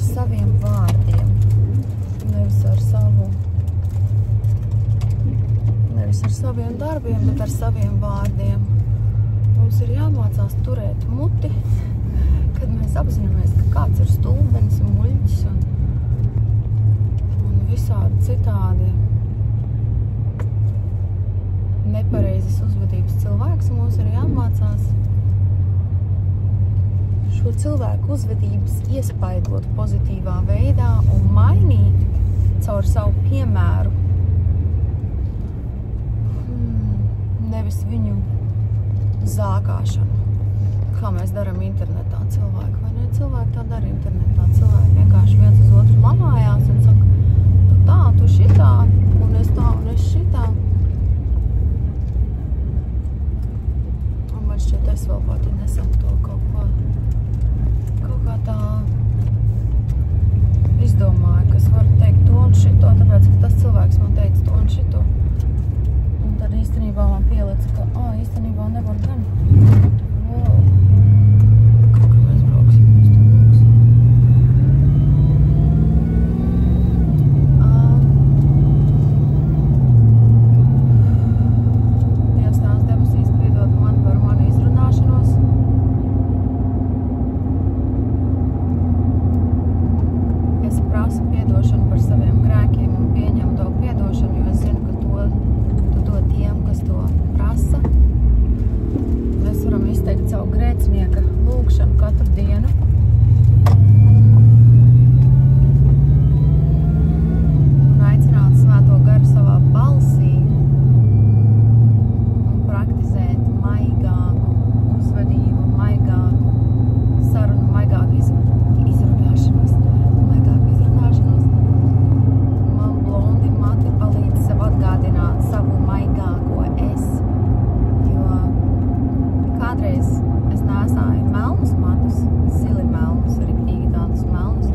ar saviem vārdiem, nevis ar saviem darbiem, bet ar saviem vārdiem. Mums ir jāmācās turēt muti, kad mēs apzināmies, ka kāds ir stulbenis un muļķis un visādi citādi nepareizes uzvedības cilvēks, un mums ir jāmācās šo cilvēku uzvedības iespaidot pozitīvā veidā un mainīt caur savu piemēru, nevis viņu zākāšanu, kā mēs daram internetā cilvēki, vai ne? Cilvēki tā dara internetā, cilvēki vienkārši viens uz otru lamājās un saka, tu tā, tu šitā, un es tā, un es šitā. Un man šķiet, es vēl pati nesen to kaut kā tā izdomāju, ka es varu teikt to un šito, tāpēc, ka tas cilvēks man teica to un šito. Un tad īstenībā man pielica, ka, īstenībā nevar gan. Wow. Kaut kā mēs brauksim, mēs tur brauksim. Dievs tās debesīs piedod man par manu izrunāšanos. Es prasu piedošanu par saviem grēkiem un pieņemu to piedošanu, jo es zinu, ka tu dod tiem, kas to prasa. Mēs varam izteikt savu grēcinieka lūgšanu katru dienu. Un aicināt svēto garu savā balsī un praktizēt maigāku uzvedību, maigāku sarunu, maigāku izrunāšanos. Man blondi mati palīdz sev atgādināt savu maigāko es, jo kādreiz es nesāju melnus matus, zili melnus, riktīgi tādus melnus,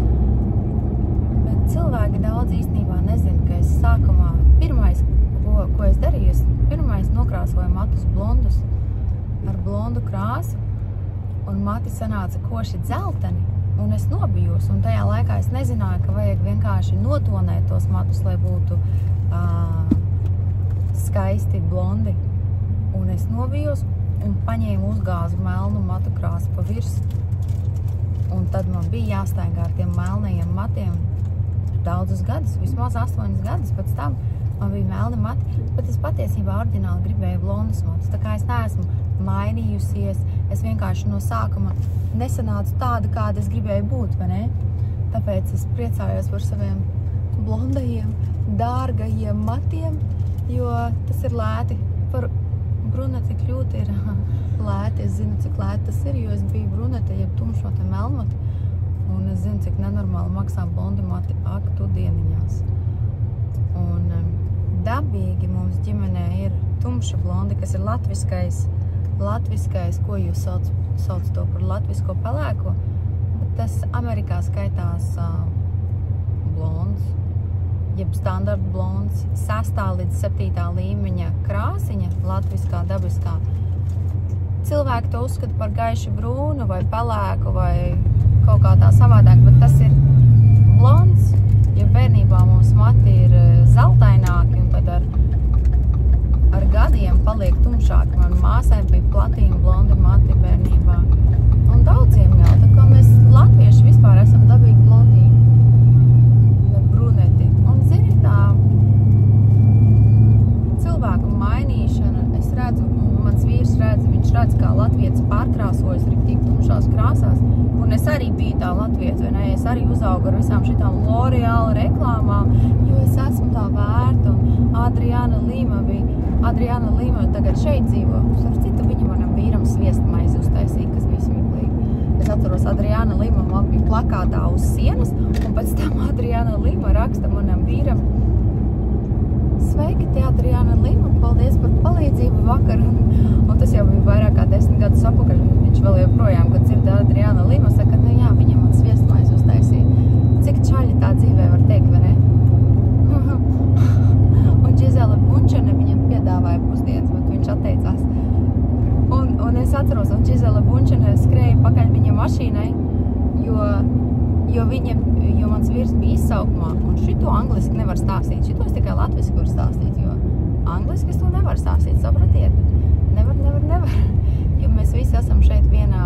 bet cilvēki daudz īstenībā nezin, ka es sākumā, pirmais, ko es darīju, es pirmais nokrāsoju matus blondus ar blondu krāsu, un mati sanāca koši dzelteni, un es nobijos, un tajā laikā es nezināju, ka vajag vienkārši notonēt tos matus, lai būtu skaisti blondi, un es nobijos un paņēmu uzgāzu melnu matu krāsu pa virs, un tad man bija jāstaigā ar tiem melnajiem matiem daudzus gadus, vismaz 8 gadus pēc tam man bija melni mati, bet es patiesībā oriģināli gribēju blondus matus, tā kā es neesmu mainījusies, es vienkārši no sākuma nesanācu tāda, kāda es gribēju būt, vai ne? Tāpēc es priecājos par saviem blondajiem, dārgajiem matiem, jo tas ir lēti. Par bruneti kļūt ir lēti, es zinu, cik lēti tas ir, jo es biju brunete, jeb tumšote melnmati, un es zinu, cik nenormāli maksā blondi mati aktu dieniņās. Un dabīgi mums ģimenē ir tumša blondi, kas ir latviskais, ko jūs sauc to par latvisko pelēko, bet tas Amerikā skaitās blonds, jeb standarta blonds, 6. līdz 7. līmeņa krāsiņa, latviskā, dabiskā. Cilvēki to uzskata par gaiši brūnu vai pelēku vai kaut kā tā savādāk, bet tas ir blonds, jo bērnībā mums mati ir zeltaināki un tad ar gadiem paliek tumšāki. Man māsai bija platīna blondi mati bērnībā. Un daudziem jau, tā kā mēs latvieši vispār esam dabīgi blondīni, ne bruneti. Un zini tā, cilvēku mainīšana, es redzu, mans vīrs redz, viņš redz, kā latvietis pārkrāsojas riktīgi tumšās krāsās. Un es arī biju tā latvieta, vai ne? Es arī uzaugu ar visām šitām L'Oreal reklāmām, jo es esmu tā vērta. Un Adriana Lima tagad šeit dzīvo. Starp citu, viņa manam vīram sviestmaizi uztaisīja, kas bija smieklīgi. Es atceros, Adriana Lima man bija plakātā uz sienas, un pēc tam Adriana Lima raksta manam vīram: Sveiki, te Adriana Lima, paldies par palīdzību vakar. Un tas jau bija vairāk kā 10 gadus atpakaļ. Viņš vēl joprojām, kad dzird Adriana Lima, saka, nu jā, viņa man sviestmaizi uztaisīja. Cik čaļi tā dzīvē var teikt, vai ne? Un Ģizele Bunčene viņam piedāvāja pusdienas, bet viņš atteicās. Un es atceros, un Ģizele Bunčene skrēja pakaļ viņa mašīnai, jo mans vīrs bija izsaukumā, un šito angliski nevar stāstīt. Šito es tikai latviski varu stāstīt, jo angliski es to nevaru stāstīt, sapratiet. Nevar. Jo mēs visi esam šeit vienā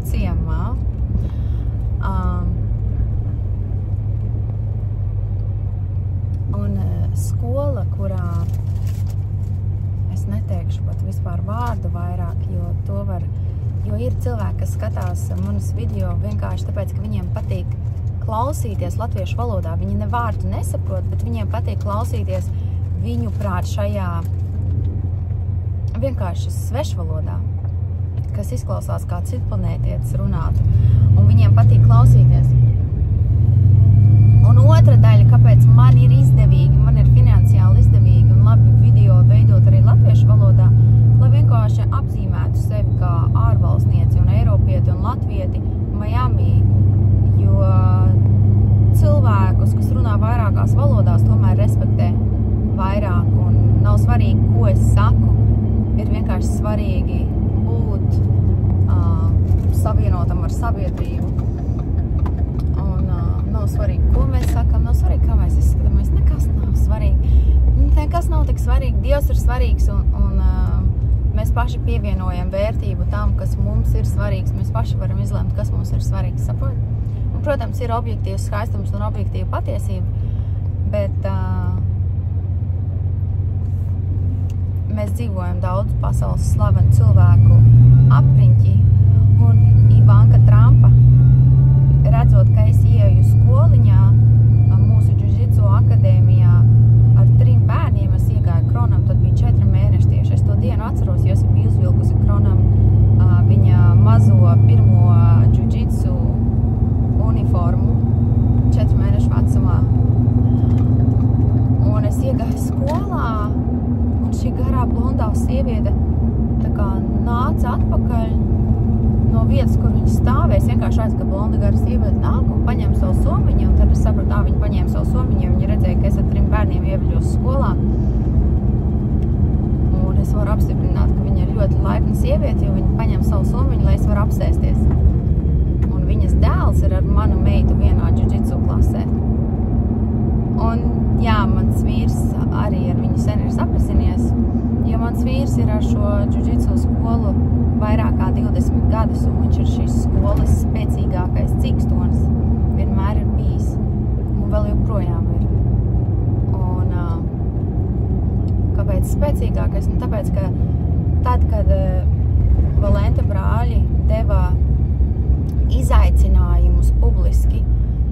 ciemā. Un skola, kurā es neteikšu pat vispār vārdu vairāk, jo ir cilvēki, kas skatās manas video vienkārši tāpēc, ka viņiem patīk klausīties latviešu valodā. Viņi ne vārdu nesaprot, bet viņiem patīk klausīties viņu prāt šajā vienkārši svešvalodā, kas izklausās kā citplanētietis runātu. Un viņiem patīk klausīties. Un otra daļa, kāpēc man ir izdevīgi, man ir finansiāli izdevīgi un labi video veidot arī latviešu valodā, lai vienkārši apzīmētu sevi kā ārvalstnieci un eiropieti un latvieti Miami, jo cilvēkus, kas runā vairākās valodās, tomēr respektē vairāk un nav svarīgi, ko es saku, ir vienkārši svarīgi būt savienotam ar sabiedrību. Nav svarīgi, ko mēs sakam, nav svarīgi, kā mēs izskatāmies. Nekas nav svarīgi. Nekas nav tik svarīgi. Dievs ir svarīgs un mēs paši pievienojam vērtību tam, kas mums ir svarīgs. Mēs paši varam izlemt, kas mums ir svarīgs. Saprot? Un, protams, ir objektīvs skaistums un objektīva patiesība, bet mēs dzīvojam daudz pasaules slavenu cilvēku apriņķī un Ivanka Trumpa. Redzot, ka es ieju skoliņā, mūsu džudžitsu akadēmijā ar 3 bērniem, es iegāju Kronam, tad bija 4 mēneši tieši. Es to dienu atceros, jo es biju uzvilkusi Kronam viņa mazo pirmo džudžitsu uniformu 4 mēnešu vecumā. Un es iegāju skolā, un šī garā blondā sieviete tā kā nāca atpakaļ no vietas, kur viņa stāvēs, vienkārši redz, ka blonda gara sieviete nāk un paņem savu somiņu, un tad es sapratu, viņa paņēma savu somiņu, jo viņa redzēja, ka es ar 3 bērniem ieveļos skolā. Un es varu apstiprināt, ka viņa ir ļoti laipna sieviete, jo viņa paņem savu somiņu, lai es varu apsēsties. Un viņas dēls ir ar manu meitu vienā džudžitsu klasē. Un jā, mans vīrs arī ar viņu sen ir sapazinies, jo mans vīrs ir ar šo džudžitsu skolu vairāk kā 20 gadus, un viņš ir šīs skolas spēcīgākais cikstonis. Vienmēr ir bijis, un vēl joprojām ir. Un kāpēc spēcīgākais? Nu, tāpēc, ka tad, kad Valente brāļi deva izaicinājumus publiski,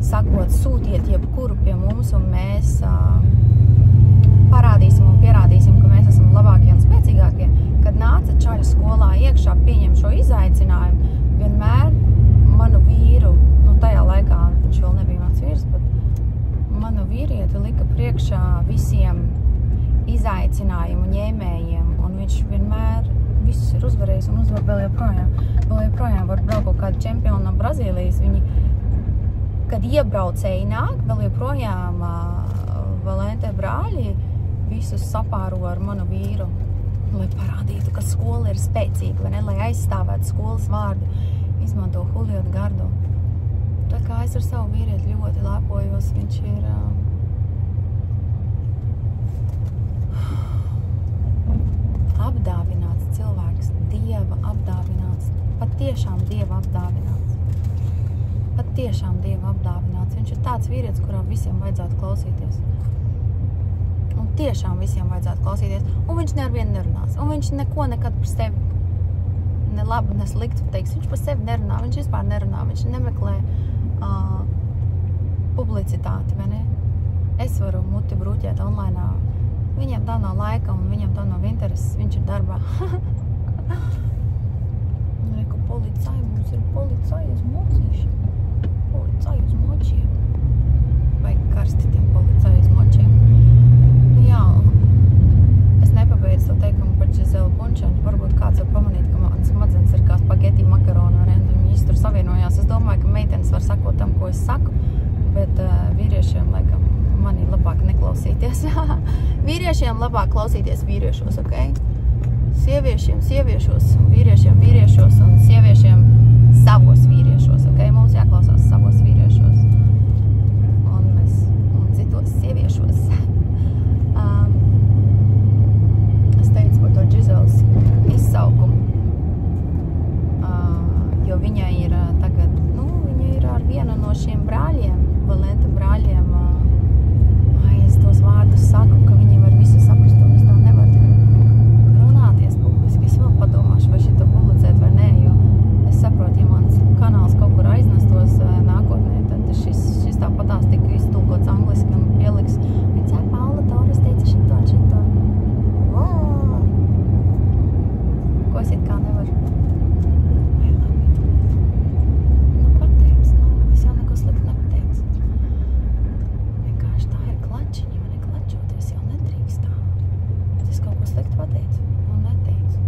sakot, sūtiet jebkuru pie mums, un mēs parādīsim un pierādīsim, ka mēs esam labākie un spēcīgākie. Kad nāca čaļa skolā iekšā pieņem šo izaicinājumu, vienmēr manu vīru, tajā laikā viņš vēl nebija mans vīrs, bet manu vīrieti lika priekšā visiem izaicinājumu ņēmējiem, un viņš vienmēr visus ir uzvarējis un uzvar vēl joprojām. Vēl joprojām var braukt kaut kādu čempionu no Brazīlijas. Viņi, kad iebraucēji nāk, vēl joprojām Valente brāļi visus sapāro ar manu vīru, lai parādītu, ka skola ir spēcīga, vai ne? Lai aizstāvētu skolas vārdu, izmanto Julio Gardu. Tā kā es ar savu vīrieti ļoti lepojos, viņš ir apdāvināts cilvēks, Dieva apdāvināts, patiešām Dieva apdāvināts. Patiešām Dieva apdāvināts. Viņš ir tāds vīrietis, kurā visiem vajadzētu klausīties. Un tiešām visiem vajadzētu klausīties. Un viņš nearvien nerunās. Un viņš neko nekad par sevi ne labu, ne sliktu teiks. Viņš par sevi nerunā. Viņš vispār nerunā. Viņš nemeklē publicitāti, vai ne? Es varu muti brūķēt online. Viņam tā nav laika un viņam tā nav intereses. Viņš ir darbā. Reku policai, mums ir policai uz mocīšiem. Policai uz močiem. Vai karsti tiem policai uz močiem. Jā, es nepabeidzu to teikumu par Giselu Bunčenu. Varbūt kāds var pamanīt, ka mans smadzenes ir kā spageti makaroni, un viņas tur savienojās. Es domāju, ka meitenes var sakot tam, ko es saku, bet vīriešiem, laikam, manī labāk neklausīties. Vīriešiem labāk klausīties vīriešos, ok? Sieviešiem, sieviešos, vīriešiem, vīriešos un sieviešiem savos vīriešos, ok? jāklausās savos vīriešos un citos sieviešos. Es teicu par to Gizeles izsaukumu, jo viņai ir tagad, viņa ir ar vienu no šiem brāļiem, Valenta brāļiem. Es tos vārdus saku, ka viņi var visu saprast, un es tā nevaru runāties publiski. Es vēl padomāšu, vai šito publicēt vai nē, jo es saprotu, ja mans kanāls kaut kur aiznestos nākotnē, tad šis tāpatās tika iztulkots angliski un pieliks. Viņa Paula Torres teica šito. Ko es it kā nevaru? Pateic, es jau neko slikti nepateicu. Vienkārši tā ir klačiņa, man ir klačoties jau nedrīkst tā. Bet es kaut ko slikti pateicu un neteicu.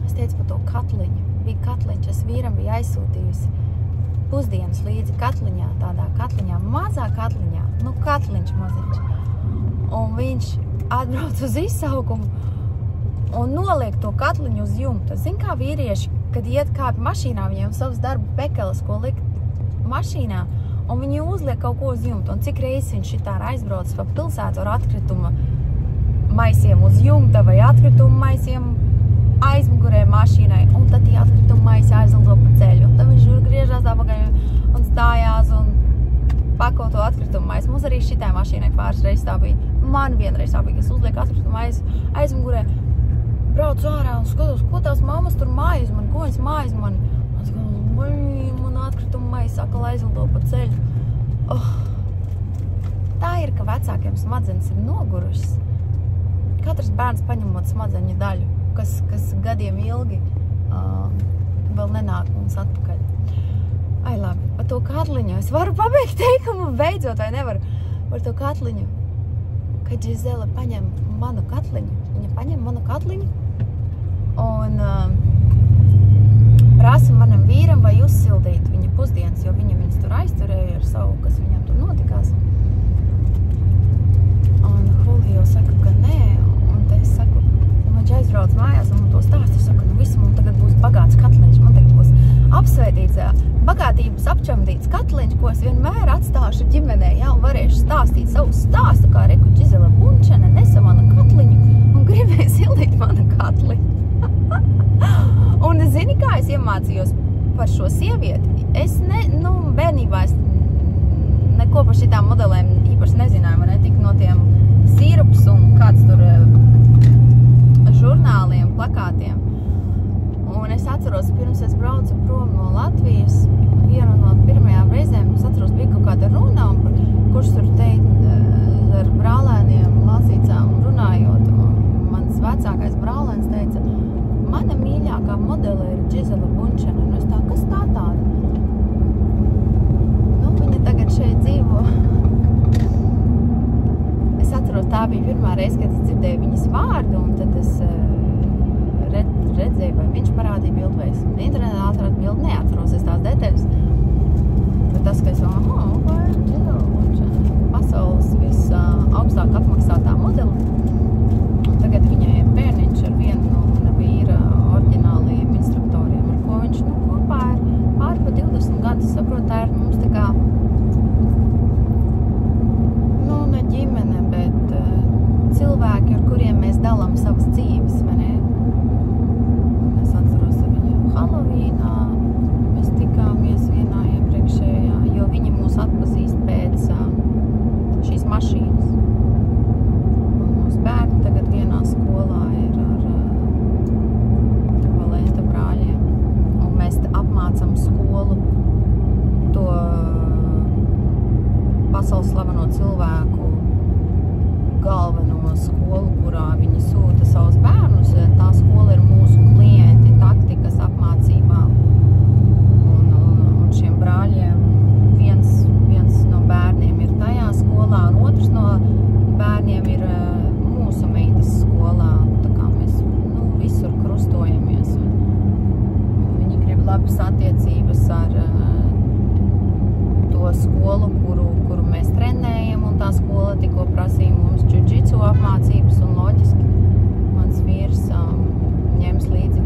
Es teicu par to katliņu. Bija katliņš, es vīram biju aizsūtījusi pusdienas līdzi katliņā, tādā katliņā, mazā katliņā, katliņš maziņš. Un viņš atbrauc uz izsaukumu un noliek to katliņu uz jumta. Zin kā vīrieši, kad iet kāpi mašīnā, viņiem savas darba pekeles, ko likt mašīnā, un viņi uzliek kaut ko uz jumta. Un cik reizes viņš šitā ir aizbraucis pa pilsētu ar atkrituma maisiem uz jumta vai atkrituma maisiem aizmugurē mašīnai, un tad tie atkrituma maisi aizlido pa ceļu. Un tad viņš griežās apakaļ un stājās un pako to atkritumu maisu. Mums arī šitai mašīnai pāris reizes tā bija. Man vienreiz tā bija, kas uzliek atkritumu maisu aizmugurē. Braucu ārā un skatos, ko tās mammas tur mājas man, ko viņas mājas man. Un skatos, man atkritumu maisu atkal aizlido pa ceļu. Tā ir, ka vecākiem smadzenes ir nogurušas. Katrs bērns paņemot smadzeņu daļu, kas gadiem ilgi vēl nenāk mums atpakaļ. Ai, labi, par to katliņu. Es varu pabeigt teikumu beidzot, vai nevaru? Par to katliņu. Kad Gizele paņem manu katliņu, viņa paņem manu katliņu un prasa manam vīram, vai uzsildīt viņa pusdienas, jo viņas tur aizturēja ar savu, kas viņam tur notikās. Un Julio saka, ka nē, un te es saku, un viņš aizbrauc mājās un man to stāst. Es saku, viss, man tagad būs bagāts katliņš, man tagad būs apsveitīts, bagātības apčamdīts katliņš, ko es vienmēr atstāšu ģimenē, un varēšu stāstīt savu stāstu, kā reku Gizele Bunčene nesa manu katliņu un gribēja sildīt manu katliņu. Un zini, kā es iemācījos par šo sievieti? Es bērnībā es neko par šitām modelēm īpaši nezināju, man netika no tiem sīrups un kāds tur žurnāliem, plakātiem. Un es atceros, pirms es braucu prom no Latvijas, vienu no pirmajām reizēm, es atceros, bija kaut kāda runa, kurš tur teica ar brālēniem, mācīcām runājot, un mans vecākais brālēns teica, mana mīļākā modele ir Gizele Bunčene, un es tā, kas tā tāda? Viņa tagad šeit dzīvo. Es atceros, tā bija pirmā reize, kad es dzirdēju viņas vārdu, un tad es redzēju, vai viņš parādīja bildu, vai es internetā atradu bildu, neatceros es tās detaļas. Bet tas, ka es pasaules visaugstāk apmaksātā modeli, un tagad viņai ir bērniņš ar vienu no vīra oriģinālajiem instruktoriem, ar ko viņš kopā ir pāri pa 20 gadus. Saprot, tā ir mums tā kā, ne ģimene, bet cilvēki, ar kuriem mēs dalām savas dzīves, vai ne? Es atceros ar viņu Halovīnā, mēs tikāmies vienā iepriekšējā, jo viņi mūs atpazīst pēc šīs mašīnas. Un mūsu bērni tagad vienā skolā ir ar Valenta brāļiem. Un mēs apmācam skolu to pasaules slaveno cilvēku galveno skolu, kurā viņi sūta savus bērnus. Tā skola ir mūsu klienti, taktikas apmācībām. Un šiem brāļiem viens no bērniem ir tajā skolā, un otrs no bērniem ir mūsu meitas skolā. Tā kā mēs visur krustojamies. Un viņi grib labas attiecības ar to skolu, kuru mēs trenējam, un tā skola tikko prasīja mums džudžitsu apmācības, un loģiski mans vīrs ņems līdzi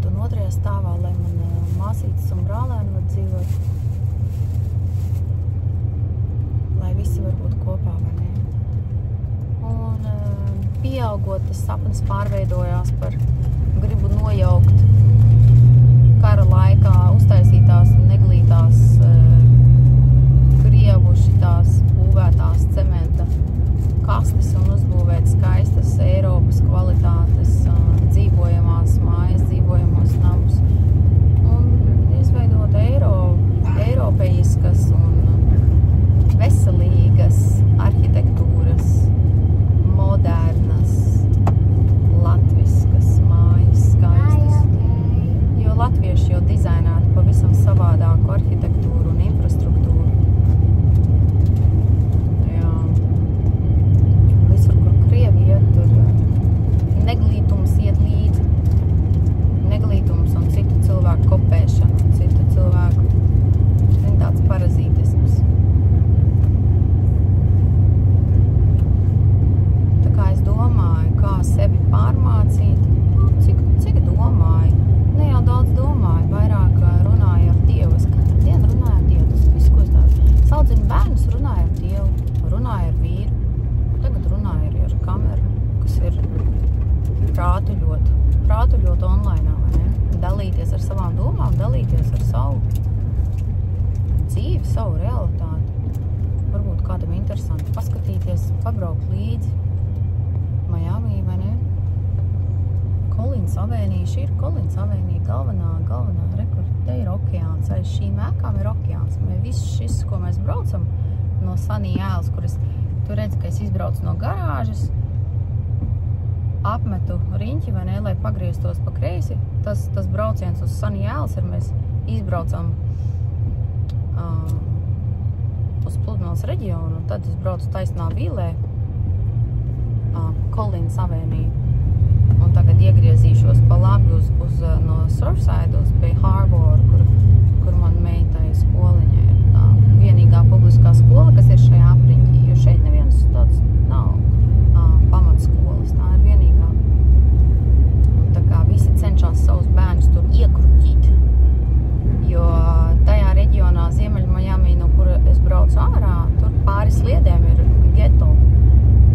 dzīvot, un otrajā stāvā, lai man māsītes un brālēni var dzīvot. Lai visi var būt kopā, vai ne? Un pieaugot, tas sapnis pārveidojās par gribu nojaukt kara laikā uztaisītās neglītās Krievu šitās būvētās cementa kastes un uzbūvēt skaistas Eiropas kvalitātes dzīvojamās mājas, dzīvojamos namus. Un izveidot eiropeiskas un veselīgas arhitektūras, modernas, latviskas mājas, skaistas. Jo latvieši jau dizainētu pavisam savādāku arhitektūru un infrastruktūru. Jā. Visur, kur Krievi iet, tur neglītums iet līdzi. Neglītums un citu cilvēku kopēšana, un citu cilvēku, tāds parazītisms. Tā kā es domāju, kā sevi pārmācīt, cik domāju, ne jau daudz domāju, vairāk runāju ar Dievu. Es katru dienu runāju ar Dievu, tas visu, ko es tādu. Saudzinu bērnus, runāju ar Dievu, runāju ar vīru, tagad runāju arī ar kameru, kas ir prātuļot online, vai ne? Dalīties ar savām domām, dalīties ar savu dzīvi, savu realitāti. Varbūt kādam interesanti paskatīties, pabraukt līdzi Miami, vai ne? Kolīnas avēnija, šī ir Kolīnas avēnija, galvenā rekord, te ir okeāns, aiz šīm ēkām ir okeāns. Viss šis, ko mēs braucam no Sunny Isles, kur tu redzi, ka es izbraucu no garāžas, apmetu riņķi, vai ne, lai pagrieztos pa kreisi. Tas brauciens uz Sunny Isles ir, mēs izbraucam uz Pludmales reģionu, un tad es braucu taisnā vīlē Kolīnas avēniju. Un tagad iegriezīšos pa labi no Surfside uz Bay Harbor, kur man meitai skoliņa ir tā vienīgā publiskā skola, kas ir šajā apriņķī, jo šeit nevienas tāds nav pamatskolas, tā ir vienīgā. Un tā kā visi cenšas savus bērnus tur iekruķīt, jo tajā reģionā Ziemeļ Miami, no kura es braucu ārā, tur pāri sliedēm ir geto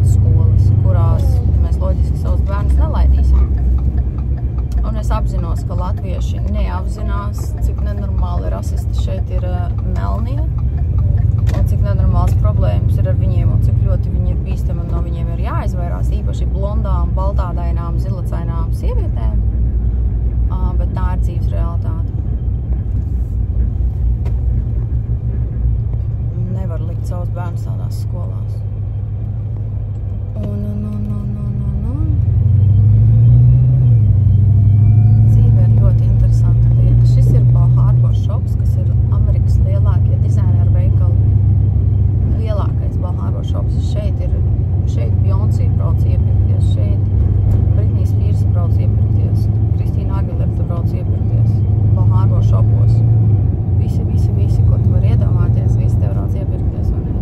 skolas, kurās mēs loģiski savus bērnus nelaidīsim. Un es apzinos, ka latvieši neapzinās, cik nenormāli rasisti šeit ir melnie, un cik nenormāls problēmas ir ar viņiem, un cik ļoti viņi ir bīstami, un no viņiem ir jāizvairās, īpaši blondām, baltādainām, zilacainām sievietēm, bet tā ir dzīves realitāte. Nevar likt savus bērnus tādās skolās. Dzīve ir ļoti interesanta lieta. Šis ir Bal Harbor shops, kas ir Amerikas lielākie dizaineru veikali. Lielākais Bal Harbor shops. Šeit Beyoncé brauc iepirkties, šeit Britney Spears brauc iepirkties, Kristīna Aguilera brauc iepirkties Bal Harbor shopos. Visi, ko tu var iedomāties, visi te brauc iepirkties, vai ne?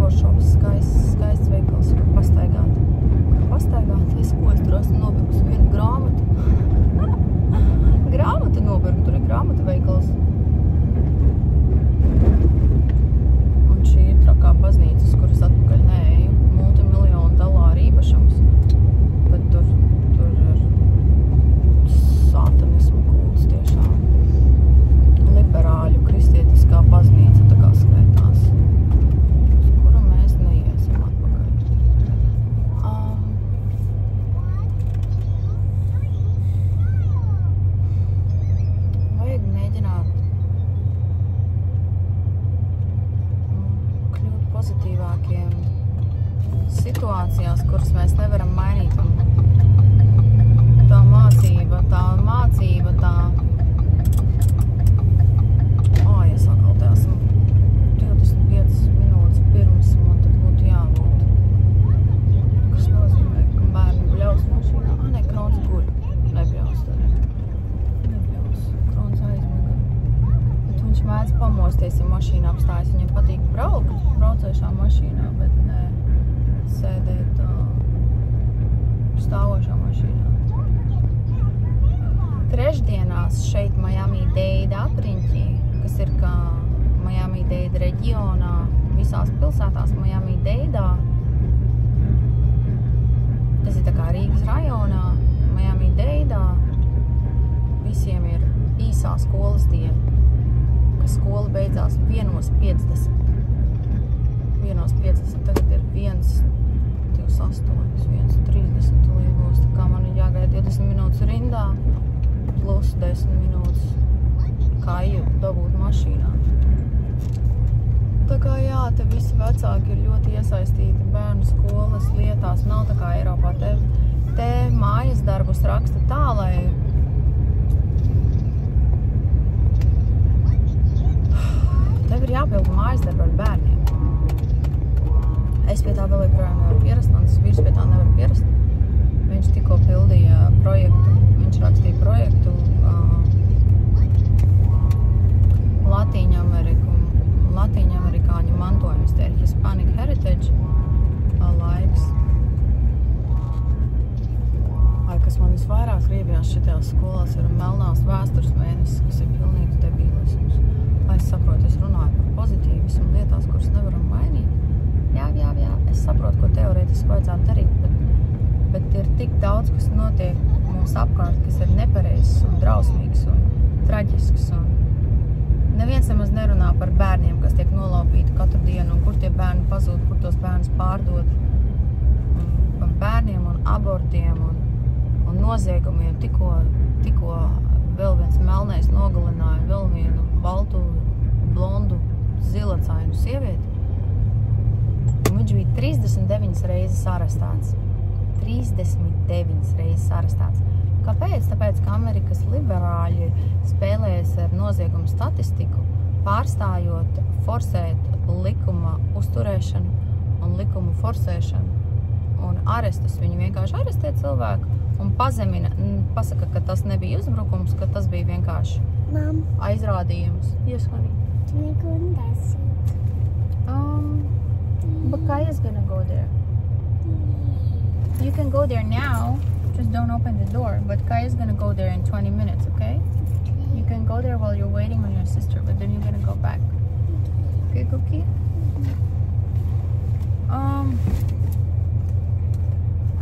Shops, skaists veikals, kur pastaigāt. Es tur esmu nopirkusi vienu grāmatu. Grāmatu nopirku, tur ir grāmatu veikals. Un šī ir trakā baznīcas, kuras atpakaļ neeju. Multimiljonu dolāru īpašums. Bet tur ir satanismu kults tiešām. Liberāļu kristietiskā baznīca tā kā skaitās. Situācijās, kuras mēs nevaram mainīt. Tā mācība, es atkal te esmu 25 minūtes pirms, man tad būtu jābūt. Kas nozīmē, ka bērni bļaus mašīnā. Ne, Krons guļ. Nebļaus tad. Krons aizmiga. Bet viņš mēdz pamosties, ja mašīna apstājas. Viņam patīk braucēšā mašīnā, bet ne sēdēt stāvošā mašīnā. šeit Miami-Dade apriņķī, kas ir kā Miami-Dade reģionā, visās pilsētās Miami-Dadā. Tas ir tā kā Rīgas rajonā, Miami-Dadā. Visiem ir īsā skolas diena, ka skola beidzās 1:50. 1:50, tagad ir 1:28, 1:30 līgos, tā kā man ir jāgaida 20 minūtes rindā, plus 10 minūtes kāju dabūt mašīnā. Tā kā jā, te visi vecāki ir ļoti iesaistīti bērnu skolas lietās, nav tā kā Eiropā. Te mājas darbus raksta tā, lai tev ir jāpilda mājas darbu ar bērniem. Es pie tā vēl joprojām nevaru pierast, mans vīrs pie tā nevar pierast. Viņš tikko pildīja projektu, viņš rakstīja projektu Latīņamerikāņu mantojums, tie ir Hispanic Heritage laiks. Kas man visvairāk gribjās šitajās skolās ir melnās vēstures mēnesis, kas ir pilnīgs debilisms. Lai es saprotu, es runāju par pozitīvismu lietās, kuras nevaram mainīt. Jā, es saprotu, ko teorētiski vajadzētu darīt, bet ir tik daudz, kas notiek mums apkārt, kas ir nepareizs un drausmīgs un traģisks. Un neviens nemaz nerunā par bērniem, kas tiek nolaupīti katru dienu, un kur tie bērni pazūd, kur tos bērnus pārdod. Par bērniem un abortiem un noziegumiem. Tikko vēl viens melnais nogalināja vēl vienu baltu, blondu, zilacainu sievieti. Viņš bija 39 reizes arestēts. 39 reizes arestēts. Kāpēc? Tāpēc, ka Amerikas liberāļi spēlējas ar noziegumu statistiku, pārstājot forsēt likuma uzturēšanu un likumu forsēšanu un arestus. Viņi vienkārši arestē cilvēku un pazemina, pasaka, ka tas nebija uzbrukums, ka tas bija vienkārši aizrādījums. Yes, honey. Can I go in that seat? But Kaya's gonna go there. You can go there now, just don't open the door. But Kaya's gonna go there in 20 minutes, okay? You can go there while you're waiting on your sister, but then you're gonna go back. Okay, Cookie?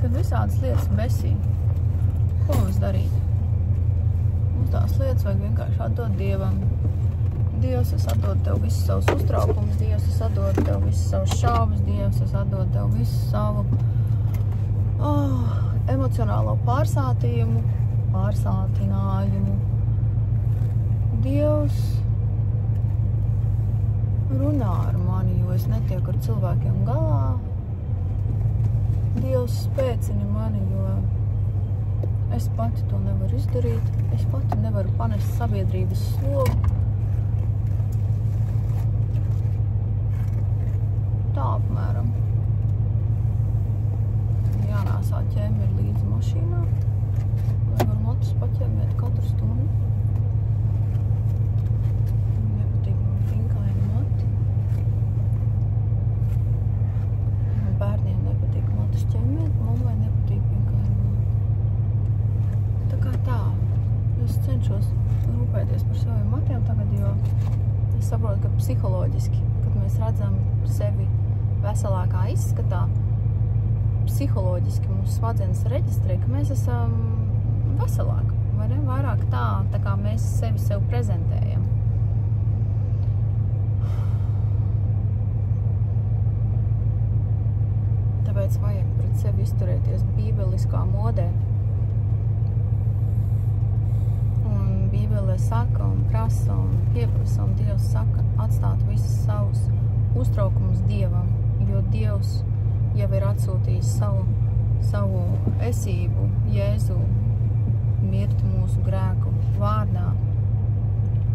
Kad visādas lietas besī, ko mums darīt? Mums tās lietas vajag vienkārši atdot Dievam. Dievs, es atdodu Tev visus savus uztraukumus, Dievs, es atdodu Tev visus savus šaubas, Dievs, es atdodu Tev visu savu emocionālo pārsātinājumu. Dievs, runā ar mani, jo es netieku ar cilvēkiem galā. Dievs, spēcini mani, jo es pati to nevaru izdarīt. Es pati nevaru panest sabiedrības slogu. Tā apmēram. Jānāsā ķēmeri līdzi mašīnā, lai var matus paķēmēt katru stundu. Nepatīk man finkaini mati. Bērniem nepatīk matus ķēmēt, mammai nepatīk finkaini mati. Tā kā tā, es cenšos rūpēties par saviem matiem tagad, jo es saprotu, ka psiholoģiski, kad mēs redzam sevi veselākā izskatā, psiholoģiski mūsu smadzenes reģistrē, ka mēs esam veselāki, vai ne? Vairāk tā kā mēs sev prezentējam. Tāpēc vajag pret sevi izturēties bībeliskā modē. Un Bībelē saka un prasa un pieprasa, un Dievs saka atstāt visus savus uztraukumus Dievam, jo Dievs jau ir atsūtījis savu esību, Jēzu, mirt mūsu grēku vārdā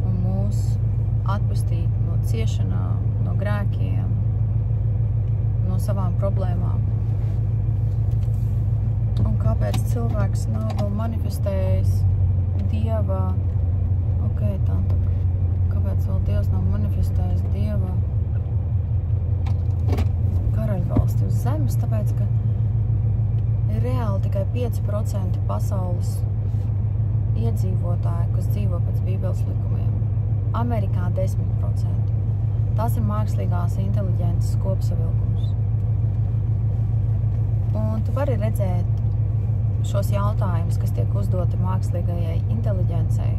un mūs atpestīt no ciešanām, no grēkiem, no savām problēmām. Un kāpēc cilvēks nav vēl manifestējis Dieva, kāpēc vēl Dievs nav manifestējis Dieva karaļvalsti uz zemes, tāpēc, ka ir reāli tikai 5% pasaules iedzīvotāji, kas dzīvo pēc Bībeles likumiem. Amerikā 10%. Tas ir mākslīgās inteliģences kopsavilkums. Un tu vari redzēt šos jautājumus, kas tiek uzdoti mākslīgajai inteliģencei,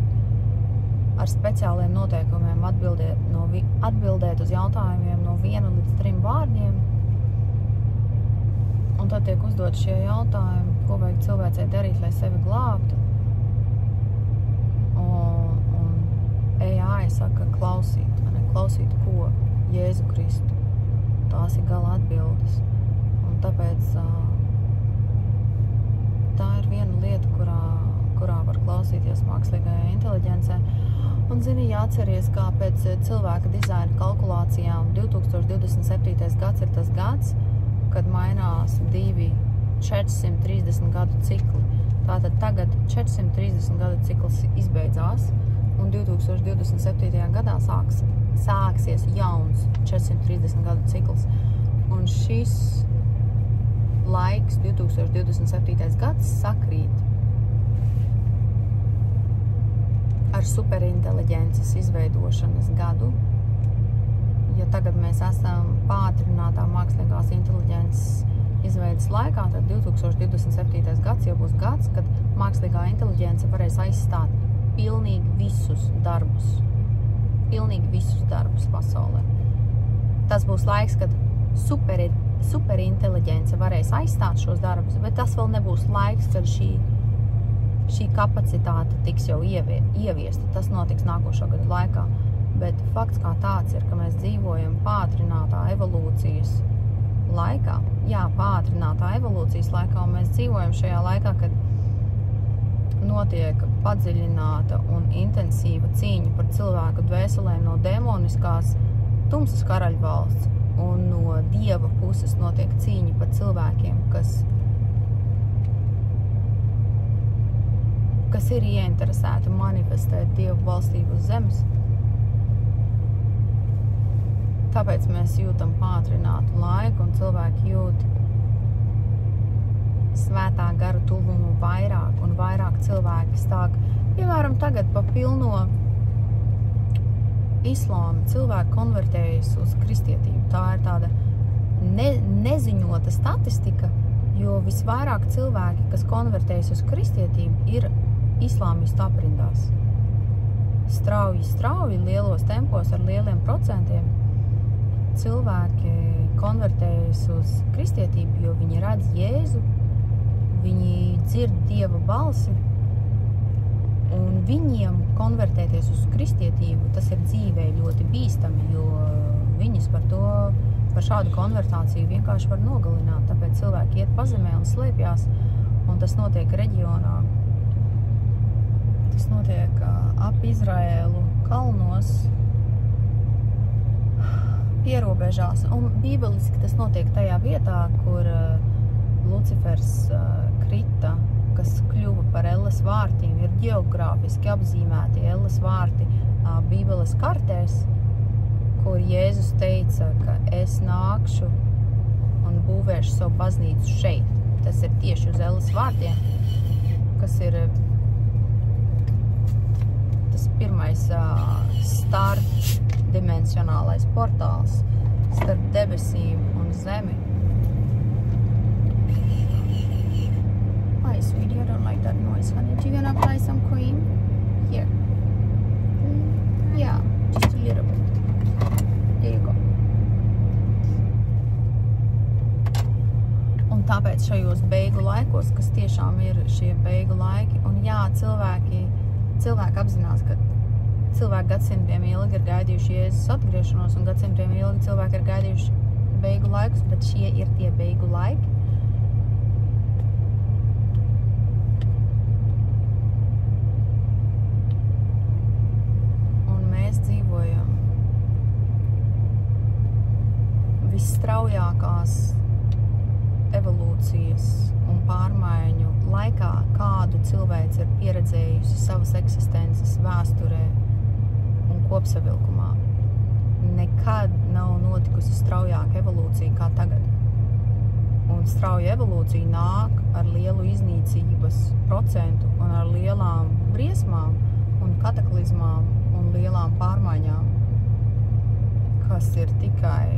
ar speciāliem noteikumiem atbildēt uz jautājumiem no 1 līdz 3 vārdiem. Un tad tiek uzdot šie jautājumi, ko vajag cilvēcei darīt, lai sevi glābtu. Un AI saka klausīt, vai ne? Klausīt ko? Jēzu Kristu. Tās ir gala atbildes. Un tāpēc tā ir viena lieta, kurā var klausīties mākslīgajai inteliģencei. Un, zini, jāatceries, kā pēc cilvēka dizaina kalkulācijām 2027. gads ir tas gads, kad mainās 2 430 gadu cikli. Tātad tagad 430 gadu cikls izbeidzās, un 2027. gadā sāksies jauns 430 gadu cikls. Un šis laiks, 2027. gads, sakrīt ar superinteliģences izveidošanas gadu. Ja tagad mēs esam pātrinātā mākslīgās inteliģences izveidas laikā, tad 2027. gads jau būs gads, kad mākslīgā inteliģence varēs aizstāt pilnīgi visus darbus. Pilnīgi visus darbus pasaulē. Tas būs laiks, kad superinteliģence varēs aizstāt šos darbus, bet tas vēl nebūs laiks, kad šī kapacitāte tiks jau ieviesta. Tas notiks nākošo gadu laikā. Bet fakts kā tāds ir, ka mēs dzīvojam pātrinātā evolūcijas laikā. Jā, pātrinātā evolūcijas laikā, un mēs dzīvojam šajā laikā, kad notiek padziļināta un intensīva cīņa par cilvēku dvēselēm no demoniskās tumsas karaļvalsts, un no Dieva puses notiek cīņa par cilvēkiem, kas ir ieinteresēti manifestēt Dievu valstību uz zemes. Tāpēc mēs jūtam pātrinātu laiku, un cilvēki jūt svētā gara tuvumu vairāk, un vairāk cilvēki stāk. Piemēram, tagad pa pilno islāmu cilvēki konvertējas uz kristietību. Tā ir tāda neziņota statistika, jo visvairāk cilvēki, kas konvertējas uz kristietību, ir islāmistu aprindās. Strauji, lielos tempos ar lieliem procentiem cilvēki konvertējas uz kristietību, jo viņi redz Jēzu, viņi dzird Dieva balsi, un viņiem konvertēties uz kristietību, tas ir dzīvē ļoti bīstami, jo viņus par šādu konvertāciju vienkārši var nogalināt, tāpēc cilvēki iet pazemē un slēpjās, un tas notiek reģionā. Tas notiek ap Izraēlu kalnos, pierobežās, un bībeliski tas notiek tajā vietā, kur Lucifers krita, kas kļuva par Elles vārtiem, ir ģeogrāfiski apzīmēti Elles vārti bībeles kartēs, kur Jēzus teica, ka es nākšu un būvēšu savu baznīcu šeit. Tas ir tieši uz Elles vārtiem, kas ir tas pirmais starpdimensionālais portāls starp debesīm un zemi. Hi, sweetie, I don't like that noise, honey. Do you gonna apply some cream? Here. Yeah, just a little bit. There you go. Un tāpēc šajos beigu laikos, kas tiešām ir šie beigu laiki, un jā, cilvēki apzinās, ka cilvēki gadsimtiem ilgi ir gaidījuši Jēzus atgriešanos, un gadsimtiem ilgi cilvēki ir gaidījuši beigu laikus, bet šie ir tie beigu laiki. Un mēs dzīvojam visstraujākās evolūcijas un pārmaiņu laikā, kādu cilvēks ir pieredzējusi savas eksistences vēsturē un kopsavilkumā. Nekad nav notikusi straujāka evolūcija kā tagad. Un strauja evolūcija nāk ar lielu iznīcības procentu un ar lielām briesmām. briesmām un kataklizmām un lielām pārmaiņām, kas ir tikai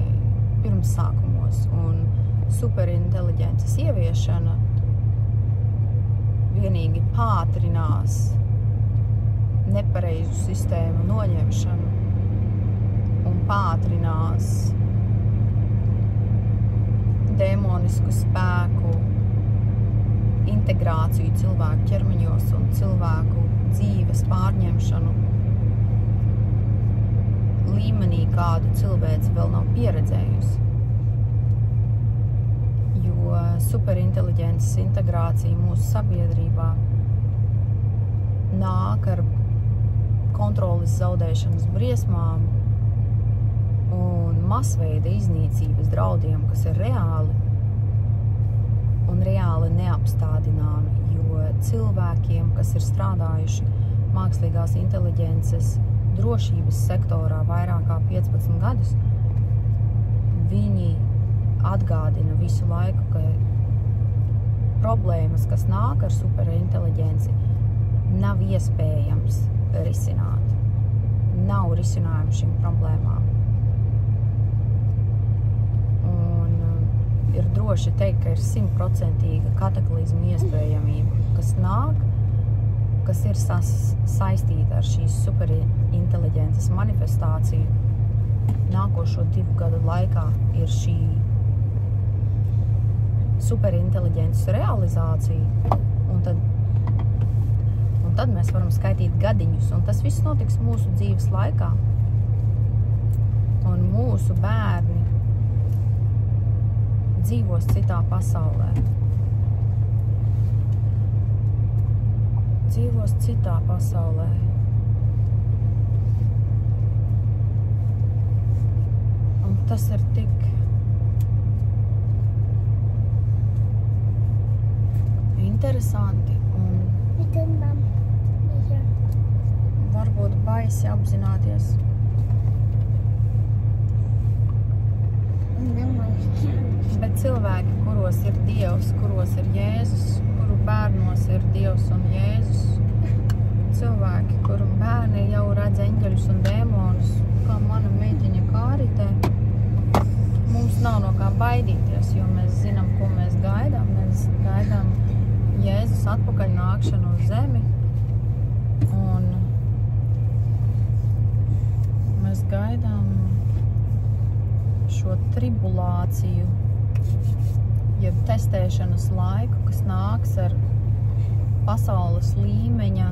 pirmsākumos, un superinteliģences ieviešana vienīgi pātrinās nepareizu sistēmu noņemšanu un pātrinās demonisku spēku integrāciju cilvēku ķermeņos un cilvēku dzīves pārņemšanu līmenī, kādu cilvēks vēl nav pieredzējusi. Jo superinteliģences integrācija mūsu sabiedrībā nāk ar kontroles zaudēšanas briesmām un masveida iznīcības draudiem, kas ir reāli un reāli neapstādināmi, jo cilvēkiem, kas ir strādājuši mākslīgās inteliģences drošības sektorā vairāk kā 15 gadus, viņi atgādina visu laiku, ka problēmas, kas nāk ar superinteliģenci, nav iespējams risināt. Nav risinājumu šīm problēmām. Un ir droši teikt, ka ir 100% kataklizma iespējamība, kas nāk, kas ir saistīta ar šīs superinteliģences manifestāciju. Nākošo 2 gadu laikā ir šī superinteliģences realizācija, un tad mēs varam skaitīt gadiņus, un tas viss notiks mūsu dzīves laikā. Un mūsu bērni dzīvos citā pasaulē. Dzīvos citā pasaulē. Un tas ir tik interesanti un varbūt baisi apzināties. Bet cilvēki, kuros ir Dievs, kuros ir Jēzus, kuru bērnos ir Dievs un Jēzus, cilvēki, kuru bērni jau redz eņģeļus un dēmonus, kā mana meitiņa Kārite, mums nav no kā baidīties, jo mēs zinām, ko mēs gaidām. Mēs gaidām Jēzus atpakaļ nākšanu uz zemi, un mēs gaidām šo tribulāciju, jeb testēšanas laiku, kas nāks ar pasaules līmeņa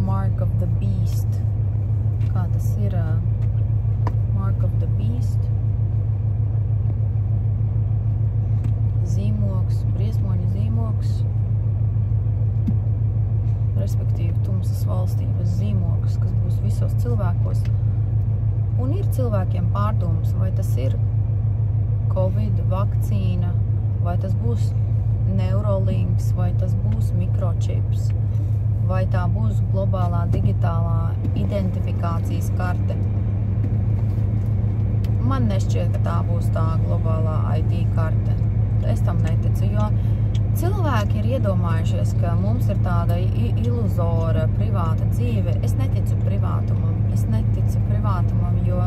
Mark of the Beast. Kā tas ir? Mark of the Beast. Zīmoks, briesmoņa zīmoks. Respektīvi tumsas valstības zīmoks, kas būs visos cilvēkos. Un ir cilvēkiem pārdomas, vai tas ir Covid vakcīna, vai tas būs Neuralinks, vai tas būs mikročips, vai tā būs globālā digitālā identifikācijas karte. Man nešķiet, ka tā būs tā globālā ID karte. Es tam neticu, jo cilvēki ir iedomājušies, ka mums ir tāda iluzora privāta dzīve. Es neticu privātumam. Jo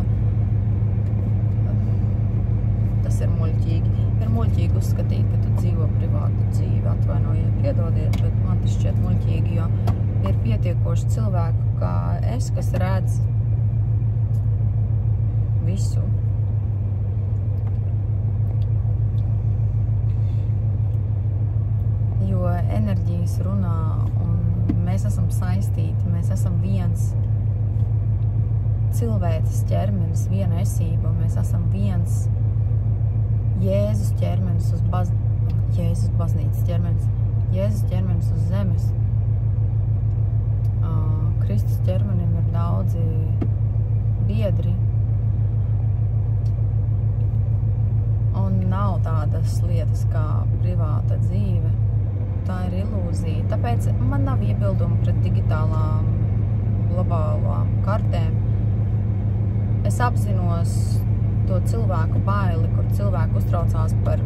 tas ir muļķīgi. Ir muļķīgi uzskatīt, ka tu dzīvo privātu dzīvi. Atvainojiet, piedodiet, bet man tas šķiet muļķīgi, jo ir pietiekoši cilvēku kā es, kas redz visu. Jo enerģijas runā, un mēs esam saistīti, mēs esam viens cilvēces ķermenis, viena esība, mēs esam viens Jēzus ķermenis uz Jēzus baznīcas ķermenis, Jēzus ķermenis uz zemes. Kristus ķermenim ir daudzi biedri, un nav tādas lietas kā privāta dzīve. Tā ir ilūzija. Tāpēc man nav iebildumu pret digitālām globālām kartēm. Es apzinos to cilvēku baili, kur cilvēku uztraucās par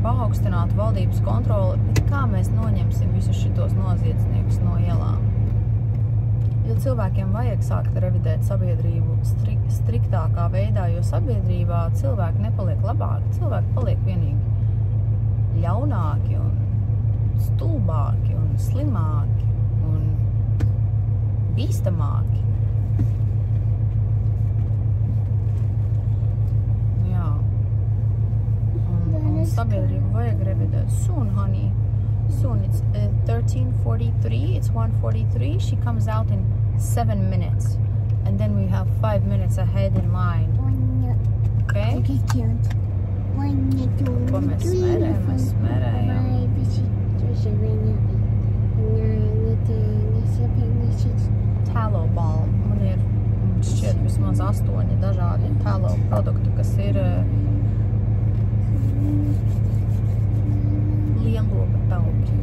paaugstinātu valdības kontroli, bet kā mēs noņemsim visus šitos noziedzniekus no ielām. Jo cilvēkiem vajag sākt revidēt sabiedrību striktākā veidā, jo sabiedrībā cilvēki nepaliek labāki, cilvēki paliek vienīgi ļaunāki un stulbāki un slimāki un bīstamāki. Jā. Un sabiedrību vajag revidēt. Soon, honey. Soon. It's 13:43. It's 1:43. She comes out in 7 minutes. And then we have 5 minutes ahead in line. Okay? Ko mēs smērējam? Mēs smērējam. Tallow balm. Man ir šķiet vismaz 8 dažādi tallow produkti, kas ir lielopa tauki.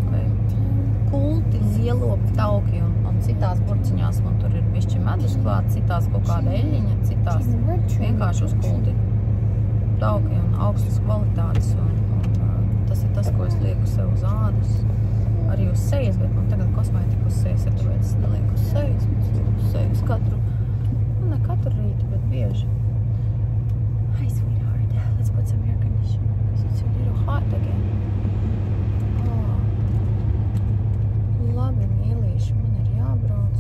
Okay. Kulti lielopa tauki un citās burciņās man tur ir bišķi medus klāt, citās kaut kāda eļļiņa, citās vienkārši uz kulti tauki un augstas kvalitātes. Un tas ir tas, ko es lieku sev uz ādas. Arī uz sejas, bet man tagad kosmētika uz sejas ir, tāpēc es nelieku uz sejas. Uz sejas katru, ne katru rītu, bet bieži. Hi, sweetheart. Let's put some air conditioner because it's a little hot again. Oh. Labi, mīlīši, man ir jābrauc.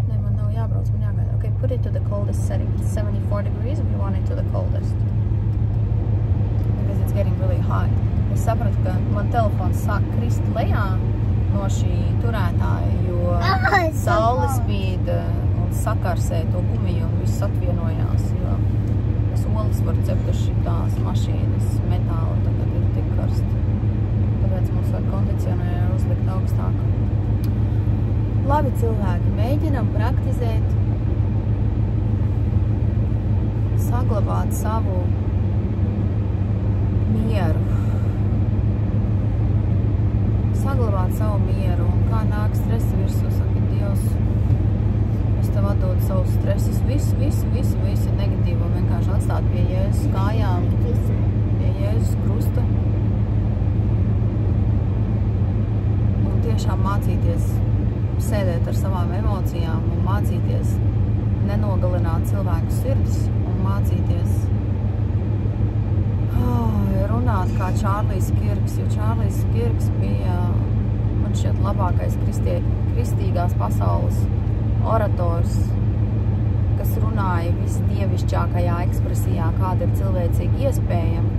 Ne, man nav jābrauc, man jāgaida. Okay, put it to the coldest setting. It's 74 degrees, we want it to the coldest. Because it's getting really hot. Es sapratu, ka man telefons sāk krist lejā no šī turētāja, jo saule spīd un sakarsē to gumiju un viss atvienojās, jo solis var cept uz šitās mašīnas metāla, tagad ir tik karsti. Tāpēc mums vajag kondicionēru uzlikt augstāk. Labi, cilvēki, mēģinam praktizēt, saglabāt savu mieru. Saglabāt savu mieru, un kā nāk stresa virsū, saka, Dievs, es tev atdodu savus stresus, visu negatīvo vienkārši atstāt pie Jēzus kājām, pie Jēzus krusta. Un tiešām mācīties sēdēt ar savām emocijām un mācīties nenogalināt cilvēku sirdis un mācīties runāt kā Čārlijs Kirks, jo Čārlijs Kirks bija, man šķiet, labākais kristīgās pasaules orators, kas runāja visdievišķākajā ekspresijā, kāda ir cilvēcīgi iespējama,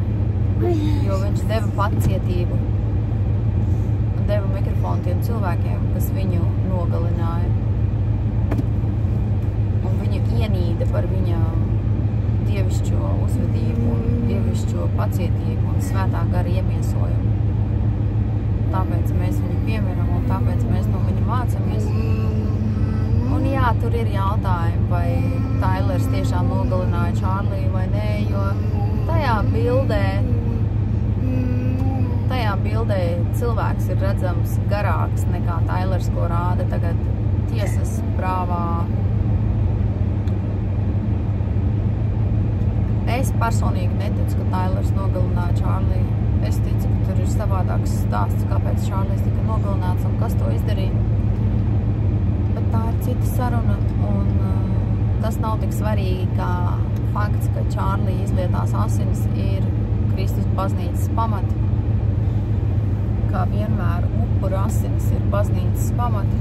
jo viņš deva pacietību un deva mikrofonu tiem cilvēkiem, kas viņu nogalināja. Un viņu ienīda par viņa dievišķo uzvedību un dievišķo pacietību un svētā gara iemiesojumu. Tāpēc mēs viņu piemiram un tāpēc mēs no viņa mācamies. Un jā, tur ir jautājumi, vai Tailers tiešām nogalināja Čārliju vai nē, jo tajā bildē cilvēks ir redzams garāks nekā Tailers, ko rāda tagad tiesas prāvā. Es personīgi neticu, ka Tailers nogalināja Čārliju. Es ticu, ka tur ir savādāks stāsts, kāpēc Čārlijs tika nogalināts un kas to izdarīja. Bet tā ir cita saruna, un tas nav tik svarīgi, kā fakts, ka Čārlija izlietās asinis ir Kristus baznīcas pamati. Kā vienmēr upuru asinis ir baznīcas pamati.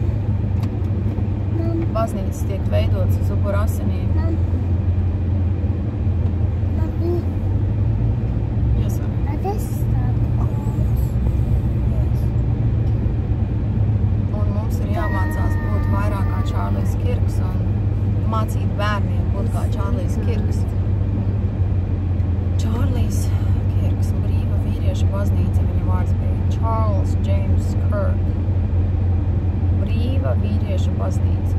Baznīcas tiek veidots uz upuru asinīm. Un mums ir jāmācās būt vairāk kā Čārlijs Kirks un mācīt bērniem būt kā Čārlijs Kirks. Čārlijs Kirks, brīva vīrieša baznīca, viņa vārds bija Charles James Kirk. Brīva vīrieša baznīca.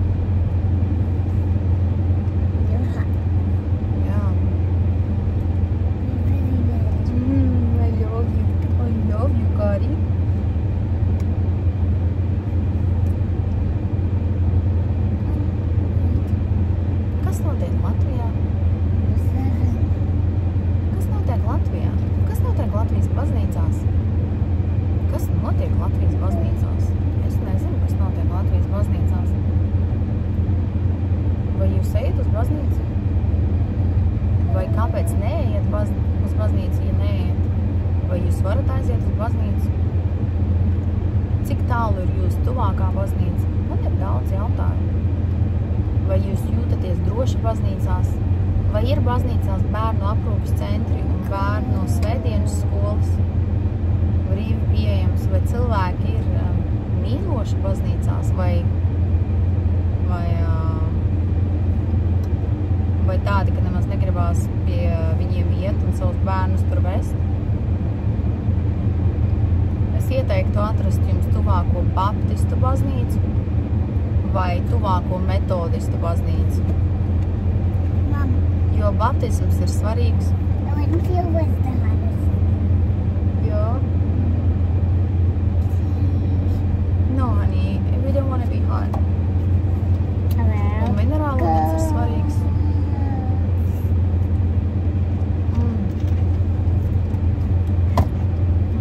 Latvijas baznīcās? Es nezinu, kas notiek Latvijas baznīcās. Vai jūs ejat uz baznīcu? Vai kāpēc neejat uz baznīcu, ja neejat? Vai jūs varat aiziet uz baznīcu? Cik tālu ir jūsu tuvākā baznīca? Man ir daudz jautājumu. Vai jūs jūtaties droši baznīcās? Vai ir baznīcās bērnu aprūpas centri un bērnu svētdienas skolas brīvi pieejams? Vai cilvēki ir mīloši baznīcās? Vai tādi, ka nemaz negribās pie viņiem iet un savus bērnus tur vest? Es ieteiktu atrast jums tuvāko baptistu baznīcu vai tuvāko metodistu baznīcu. Mom, Jo baptisms ir svarīgs. I want to feel with the hardest. Jo. No, honey, we don't want to be hot. Un minerālu ūdens ir svarīgs.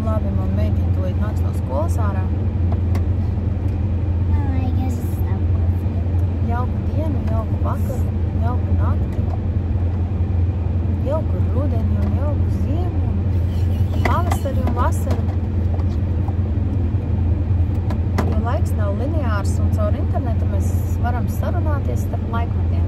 Labi, man meitiņa tūlīt nāks no skolas ārā. I guess it's not worth it. Jauku dienu, jauku vakaru, jauku nakti, jauku rudeni un jauku ziemu, pavasari un vasaru. Jo laiks nav lineārs un caur internetu mēs varam sarunāties starp laikmetiem.